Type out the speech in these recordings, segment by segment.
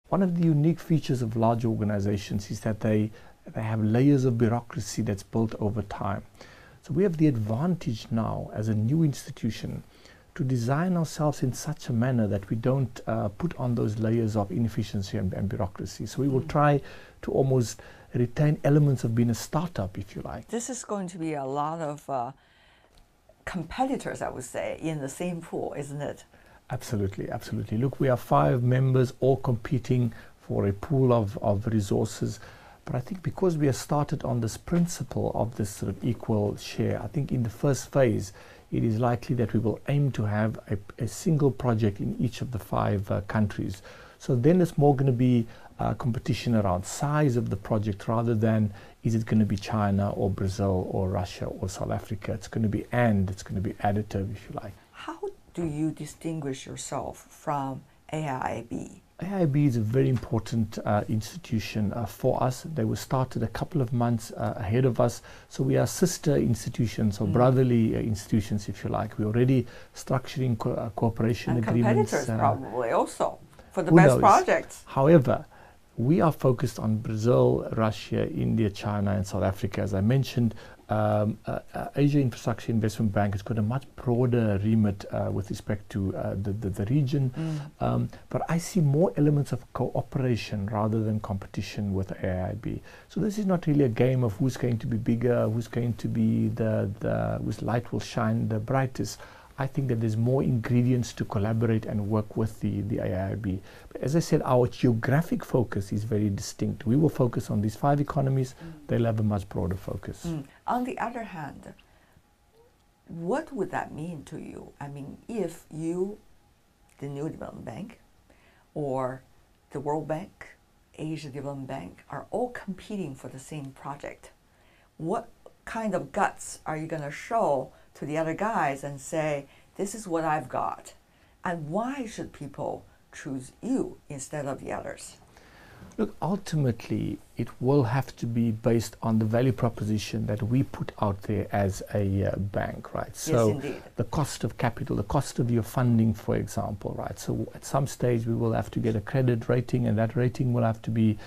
One of the unique features of large organizations is that they have layers of bureaucracy that's built over time. So we have the advantage now as a new institution to design ourselves in such a manner that we don't put on those layers of inefficiency and bureaucracy. So we will try to almost retain elements of being a startup, if you like. This is going to be a lot of competitors, I would say, in the same pool, isn't it? Absolutely, absolutely. Look, we are 5 members all competing for a pool of resources. But I think because we have started on this principle of this sort of equal share, I think in the first phase, it is likely that we will aim to have a single project in each of the 5 countries. So then it's more going to be competition around size of the project rather than is it going to be China or Brazil or Russia or South Africa. It's going to be it's going to be additive, if you like. How do you distinguish yourself from AIIB? AIIB is a very important institution for us. They were started a couple of months ahead of us. So we are sister institutions or brotherly institutions, if you like. We're already structuring cooperation and agreements. Competitors probably also for the Who best knows? projects. However, we are focused on Brazil, Russia, India, China, and South Africa. As I mentioned, Asia Infrastructure Investment Bank has got a much broader remit with respect to the region. But I see more elements of cooperation rather than competition with AIIB. So this is not really a game of who's going to be bigger, who's going to be whose light will shine the brightest. I think that there's more ingredients to collaborate and work with the AIIB. But as I said, our geographic focus is very distinct. We will focus on these 5 economies. They'll have a much broader focus. On the other hand, what would that mean to you? I mean, if you, the New Development Bank, or the World Bank, Asia Development Bank, are all competing for the same project, what kind of guts are you going to show to the other guys and say, this is what I've got? And why should people choose you instead of the others? Look, ultimately, it will have to be based on the value proposition that we put out there as a bank, right? So yes, indeed. The cost of capital, the cost of your funding, for example, right? So at some stage, we will have to get a credit rating, and that rating will have to be,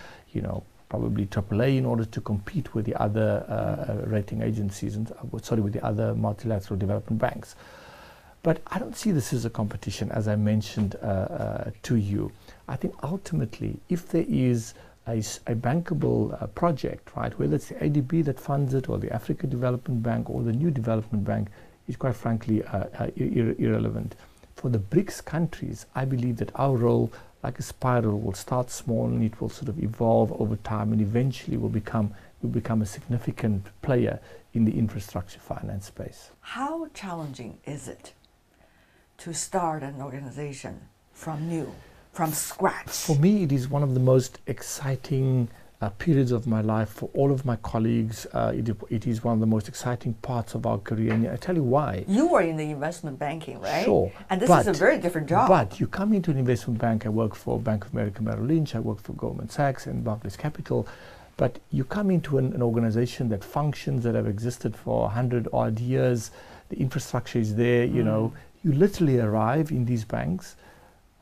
probably AAA in order to compete with the other rating agencies, and with the other multilateral development banks. But I don't see this as a competition, as I mentioned to you. I think ultimately, if there is a bankable project, right, whether it's the NDB that funds it or the Africa Development Bank or the New Development Bank, is quite frankly irrelevant. For the BRICS countries, I believe that our role, like a spiral, will start small and it will sort of evolve over time and eventually will become a significant player in the infrastructure finance space. How challenging is it to start an organization from scratch? For me, it is one of the most exciting periods of my life. For all of my colleagues, it is one of the most exciting parts of our career. And I tell you why. You were in the investment banking, right? Sure. And this is a very different job. But you come into an investment bank. I work for Bank of America Merrill Lynch. I work for Goldman Sachs and Barclays Capital. But you come into an organization that functions, that have existed for 100-odd years. The infrastructure is there, You literally arrive in these banks.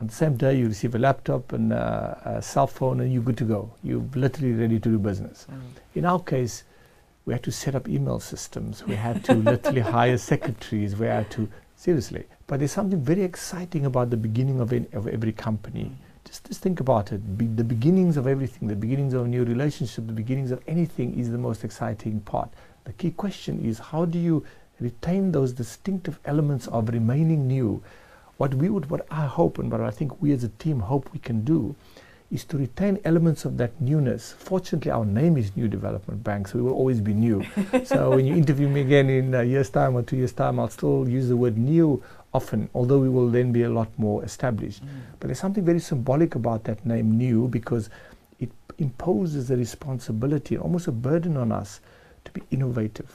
On the same day, you receive a laptop and a cell phone, and you're good to go. You're literally ready to do business. In our case, we had to set up email systems. We had to literally hire secretaries. We had to, seriously. But there's something very exciting about the beginning of every company. Just think about it. The beginnings of everything, the beginnings of a new relationship, the beginnings of anything is the most exciting part. The key question is, how do you retain those distinctive elements of remaining new? What I hope, and what I think we as a team hope we can do, is to retain elements of that newness. Fortunately, our name is New Development Bank, so we will always be new. So when you interview me again in a year's time or 2 years' time, I'll still use the word new often, although we will then be a lot more established. But there's something very symbolic about that name New, because it imposes a responsibility, almost a burden on us to be innovative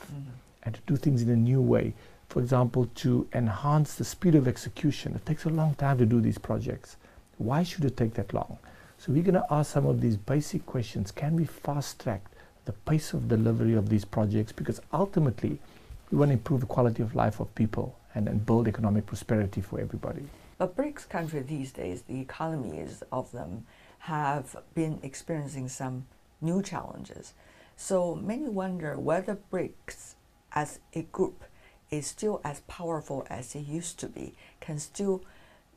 and to do things in a new way. For example, to enhance the speed of execution. It takes a long time to do these projects. Why should it take that long? So we're going to ask some of these basic questions. Can we fast-track the pace of delivery of these projects? Because ultimately, we want to improve the quality of life of people and build economic prosperity for everybody. But BRICS countries these days, the economies of them have been experiencing some new challenges. So many wonder whether BRICS as a group is still as powerful as it used to be, can still,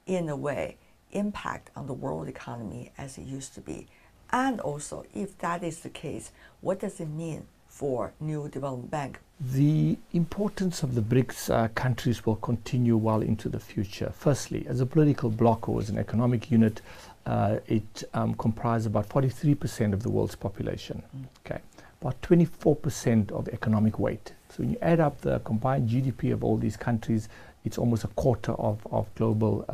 in a way, impact on the world economy as it used to be. And also, if that is the case, what does it mean for New Development Bank? The importance of the BRICS countries will continue well into the future. Firstly, as a political bloc or as an economic unit, it comprises about 43% of the world's population. Okay, about 24% of economic weight. So when you add up the combined GDP of all these countries, it's almost a quarter of global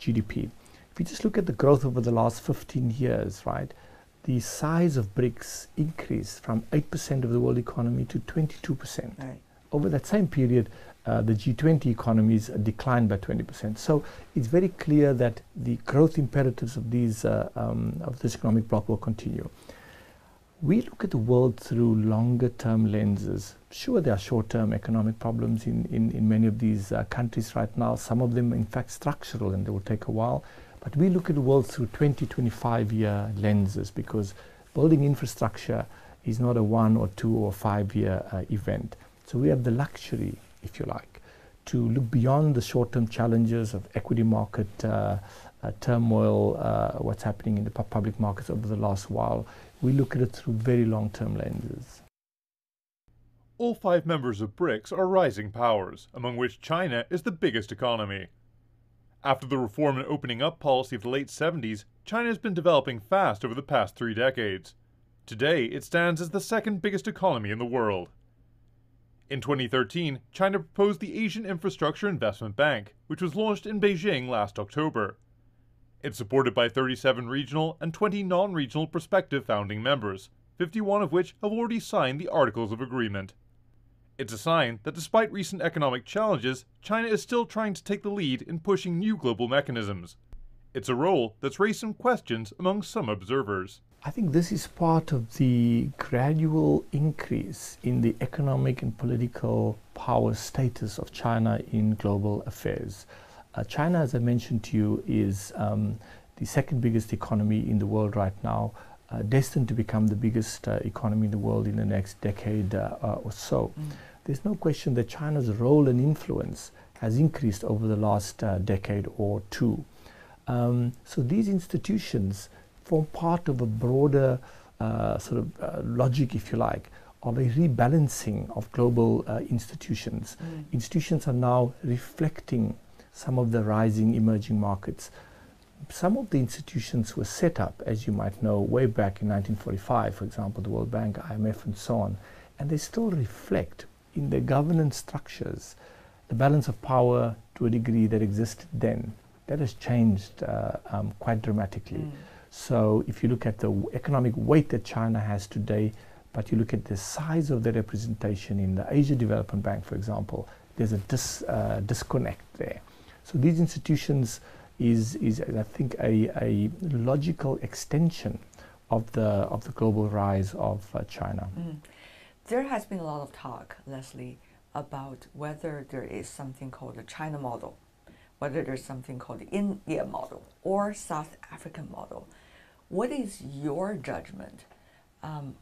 GDP. If you just look at the growth over the last 15 years, right, the size of BRICS increased from 8% of the world economy to 22%. Right. Over that same period, the G20 economies declined by 20%. So it's very clear that the growth imperatives of these of this economic bloc will continue. We look at the world through longer-term lenses. Sure, there are short-term economic problems in many of these countries right now. Some of them, in fact, structural, and they will take a while. But we look at the world through 20, 25-year lenses, because building infrastructure is not a 1 or 2 or 5-year event. So we have the luxury, if you like, to look beyond the short-term challenges of equity market turmoil, what's happening in the public markets over the last while. We look at it through very long-term lenses. All 5 members of BRICS are rising powers, among which China is the biggest economy. After the reform and opening up policy of the late 70s, China has been developing fast over the past 3 decades. Today, it stands as the 2nd biggest economy in the world. In 2013, China proposed the Asian Infrastructure Investment Bank, which was launched in Beijing last October. It's supported by 37 regional and 20 non-regional prospective founding members, 51 of which have already signed the Articles of Agreement. It's a sign that despite recent economic challenges, China is still trying to take the lead in pushing new global mechanisms. It's a role that's raised some questions among some observers. I think this is part of the gradual increase in the economic and political power status of China in global affairs. China, as I mentioned to you, is the 2nd biggest economy in the world right now, destined to become the biggest economy in the world in the next decade or so. There's no question that China's role and influence has increased over the last decade or 2. So these institutions form part of a broader logic, if you like, of a rebalancing of global institutions. Institutions are now reflecting some of the rising emerging markets. Some of the institutions were set up, as you might know, way back in 1945, for example, the World Bank, IMF, and so on, and they still reflect in their governance structures the balance of power to a degree that existed then. That has changed quite dramatically. So if you look at the economic weight that China has today, but you look at the size of the representation in the Asia Development Bank, for example, there's a disconnect there. So these institutions is I think a logical extension of the global rise of China. There has been a lot of talk, Leslie, about whether there is something called the China model, whether there's something called the India model or South African model. What is your judgment?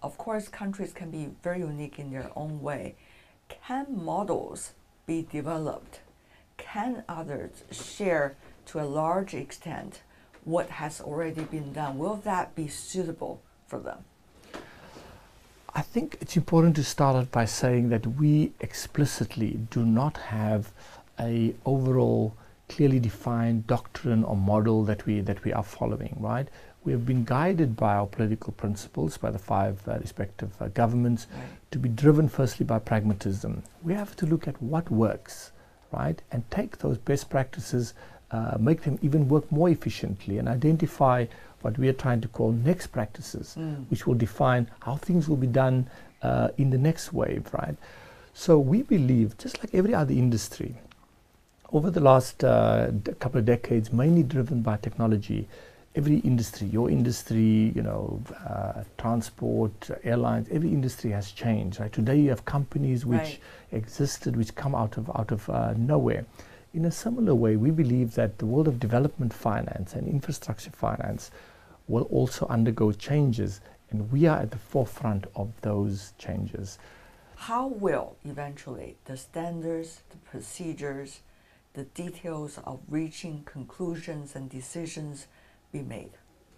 Of course, countries can be very unique in their own way. Can models be developed? Can others share to a large extent what has already been done? Will that be suitable for them? I think it's important to start out by saying that we explicitly do not have a overall clearly defined doctrine or model that we are following, right? We have been guided by our political principles, by the 5 respective governments, to be driven firstly by pragmatism. We have to look at what works, right, and take those best practices, make them even work more efficiently, and identify what we are trying to call next practices, which will define how things will be done in the next wave, right? So we believe, just like every other industry, over the last couple of decades, mainly driven by technology, every industry, your industry, transport, airlines, every industry has changed, right? Today you have companies which existed, which come out of nowhere. In a similar way, we believe that the world of development finance and infrastructure finance will also undergo changes, and we are at the forefront of those changes. How will eventually the standards, the procedures, the details of reaching conclusions and decisions be made?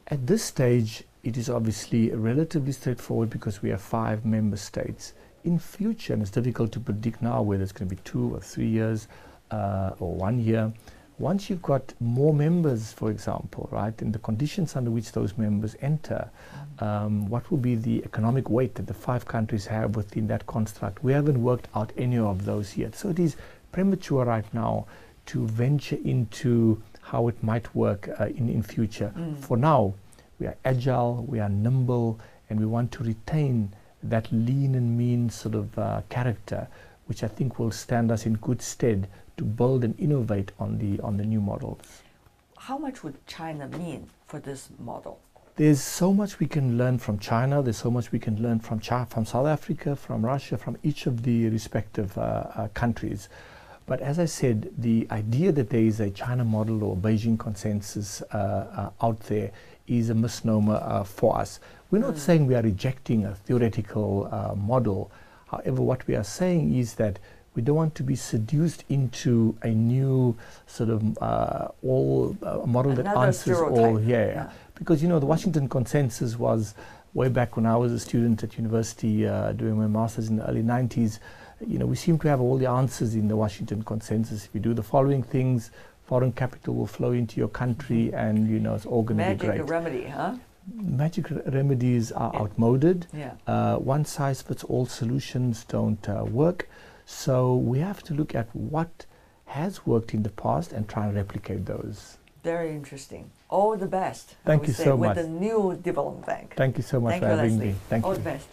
At this stage, it is obviously relatively straightforward because we have 5 member states. In future, and it's difficult to predict now whether it's going to be 2 or 3 years or 1 year, once you've got more members, for example, right, and the conditions under which those members enter, what will be the economic weight that the 5 countries have within that construct? We haven't worked out any of those yet. So it is premature right now to venture into how it might work in future. For now, we are agile, we are nimble, and we want to retain that lean and mean sort of character, which I think will stand us in good stead to build and innovate on the new models. How much would China mean for this model? There's so much we can learn from China. There's so much we can learn from South Africa, from Russia, from each of the respective countries. But as I said, the idea that there is a China model or Beijing consensus out there is a misnomer for us. We're not saying we are rejecting a theoretical model. However, what we are saying is that we don't want to be seduced into a new sort of model that answers all. Yeah. Because, you know, the Washington consensus was way back when I was a student at university doing my master's in the early 90s. You know, we seem to have all the answers in the Washington consensus. If you do the following things, foreign capital will flow into your country, and, you know, it's all going to be great. Magic remedy, huh? Magic remedies are outmoded. Yeah. One size fits all solutions don't work. So we have to look at what has worked in the past and try and replicate those. Very interesting. All the best. Thank you so much. With the new development bank. Thank you so much for having me. Thank you. All the best.